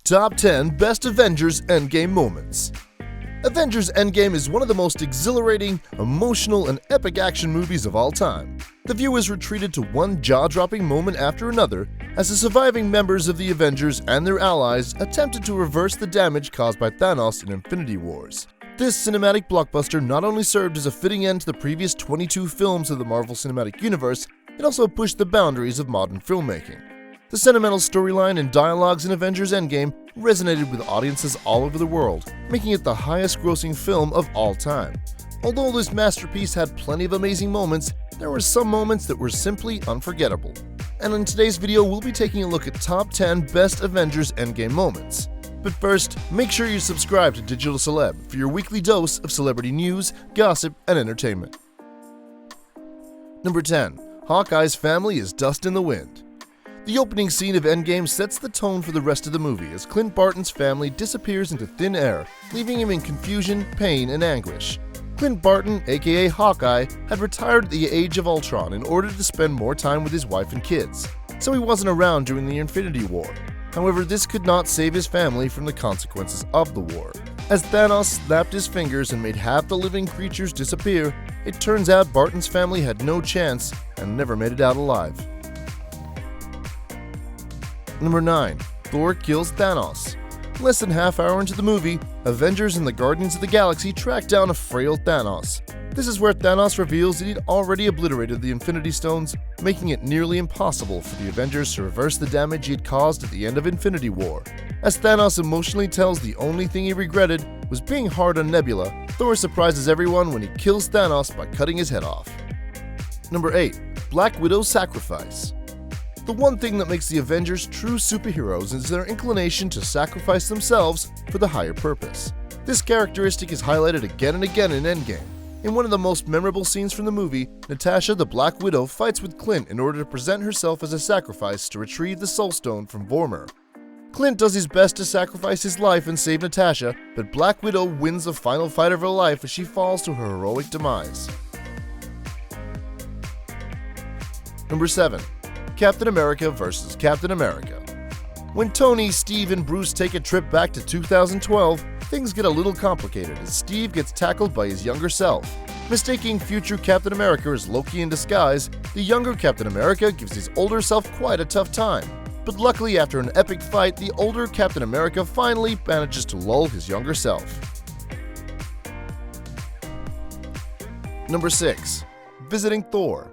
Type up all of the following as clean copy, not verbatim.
Top 10 Best Avengers Endgame Moments. Avengers Endgame is one of the most exhilarating, emotional, and epic action movies of all time. The viewers were treated to one jaw-dropping moment after another as the surviving members of the Avengers and their allies attempted to reverse the damage caused by Thanos in Infinity Wars. This cinematic blockbuster not only served as a fitting end to the previous 22 films of the Marvel Cinematic Universe, it also pushed the boundaries of modern filmmaking. The sentimental storyline and dialogues in Avengers Endgame resonated with audiences all over the world, making it the highest-grossing film of all time. Although this masterpiece had plenty of amazing moments, there were some moments that were simply unforgettable. And in today's video, we'll be taking a look at top 10 best Avengers Endgame moments. But first, make sure you subscribe to Digital Celeb for your weekly dose of celebrity news, gossip, and entertainment. Number 10. Hawkeye's family is dust in the wind. The opening scene of Endgame sets the tone for the rest of the movie as Clint Barton's family disappears into thin air, leaving him in confusion, pain, and anguish. Clint Barton, aka Hawkeye, had retired at the age of Ultron in order to spend more time with his wife and kids, so he wasn't around during the Infinity War. However, this could not save his family from the consequences of the war. As Thanos snapped his fingers and made half the living creatures disappear, it turns out Barton's family had no chance and never made it out alive. Number 9. Thor kills Thanos. Less than half hour into the movie, Avengers and the Guardians of the Galaxy track down a frail Thanos. This is where Thanos reveals that he'd already obliterated the Infinity Stones, making it nearly impossible for the Avengers to reverse the damage he had caused at the end of Infinity War. As Thanos emotionally tells the only thing he regretted was being hard on Nebula, Thor surprises everyone when he kills Thanos by cutting his head off. Number 8. Black Widow's sacrifice. The one thing that makes the Avengers true superheroes is their inclination to sacrifice themselves for the higher purpose. This characteristic is highlighted again and again in Endgame. In one of the most memorable scenes from the movie, Natasha the Black Widow fights with Clint in order to present herself as a sacrifice to retrieve the Soul Stone from Vormir. Clint does his best to sacrifice his life and save Natasha, but Black Widow wins the final fight of her life as she falls to her heroic demise. Number 7. Captain America vs. Captain America. When Tony, Steve, and Bruce take a trip back to 2012, things get a little complicated as Steve gets tackled by his younger self. Mistaking future Captain America as Loki in disguise, the younger Captain America gives his older self quite a tough time. But luckily, after an epic fight, the older Captain America finally manages to lull his younger self. Number 6. Visiting Thor.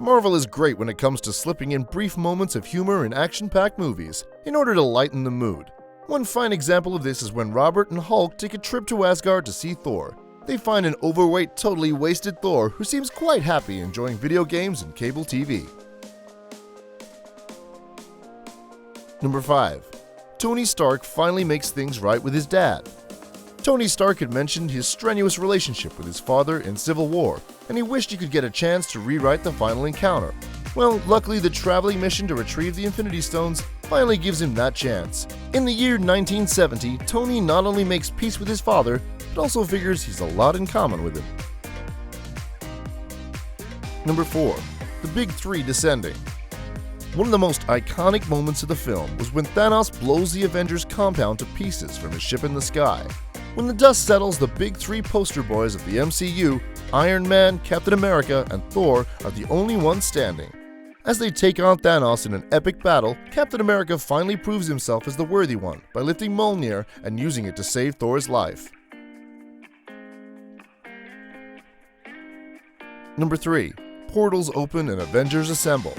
Marvel is great when it comes to slipping in brief moments of humor in action-packed movies in order to lighten the mood. One fine example of this is when Robert and Hulk take a trip to Asgard to see Thor. They find an overweight, totally wasted Thor who seems quite happy enjoying video games and cable TV. Number 5. Tony Stark finally makes things right with his dad. Tony Stark had mentioned his strenuous relationship with his father in Civil War, and he wished he could get a chance to rewrite the final encounter. Well, luckily the traveling mission to retrieve the Infinity Stones finally gives him that chance. In the year 1970, Tony not only makes peace with his father, but also figures he's a lot in common with him. Number 4. The Big Three descending. One of the most iconic moments of the film was when Thanos blows the Avengers compound to pieces from his ship in the sky. When the dust settles, the big three poster boys of the MCU, Iron Man, Captain America, and Thor, are the only ones standing. As they take on Thanos in an epic battle, Captain America finally proves himself as the worthy one by lifting Mjolnir and using it to save Thor's life. Number 3. Portals open and Avengers assemble.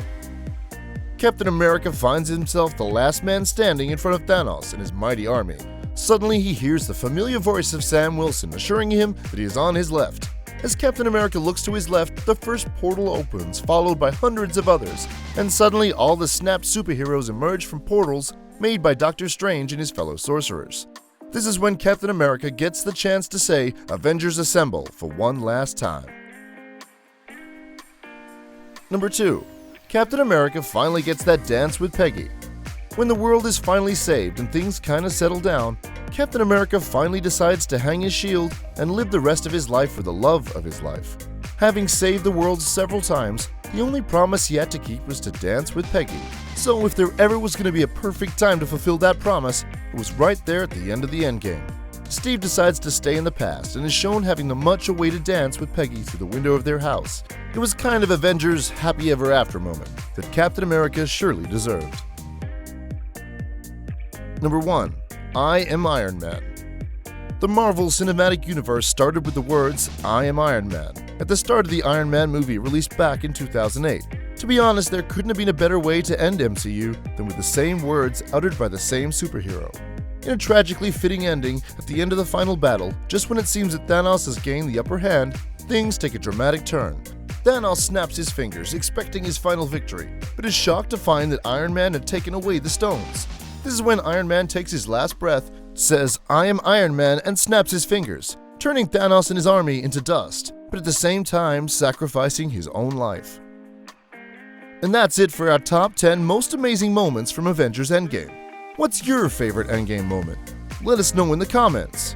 Captain America finds himself the last man standing in front of Thanos and his mighty army. Suddenly, he hears the familiar voice of Sam Wilson assuring him that he is on his left. As Captain America looks to his left, the first portal opens, followed by hundreds of others, and suddenly all the snapped superheroes emerge from portals made by Doctor Strange and his fellow sorcerers. This is when Captain America gets the chance to say, "Avengers assemble," for one last time. Number 2. Captain America finally gets that dance with Peggy. When the world is finally saved and things kinda settle down, Captain America finally decides to hang his shield and live the rest of his life for the love of his life. Having saved the world several times, the only promise he had to keep was to dance with Peggy. So if there ever was going to be a perfect time to fulfill that promise, It was right there at the end of the Endgame. Steve decides to stay in the past and is shown having the much-awaited dance with Peggy through the window of their house. It was kind of Avengers' happy ever after moment that Captain America surely deserved. Number 1. I am Iron Man. The Marvel Cinematic Universe started with the words, "I am Iron Man," at the start of the Iron Man movie released back in 2008. To be honest, there couldn't have been a better way to end MCU than with the same words uttered by the same superhero. In a tragically fitting ending, at the end of the final battle, just when it seems that Thanos has gained the upper hand, things take a dramatic turn. Thanos snaps his fingers, expecting his final victory, but is shocked to find that Iron Man had taken away the stones. This is when Iron Man takes his last breath, says, "I am Iron Man," and snaps his fingers, turning Thanos and his army into dust, but at the same time sacrificing his own life. And that's it for our top 10 most amazing moments from Avengers Endgame. What's your favorite Endgame moment? Let us know in the comments.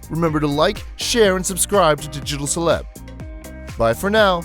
Remember to like, share, and subscribe to Digital Celeb. Bye for now.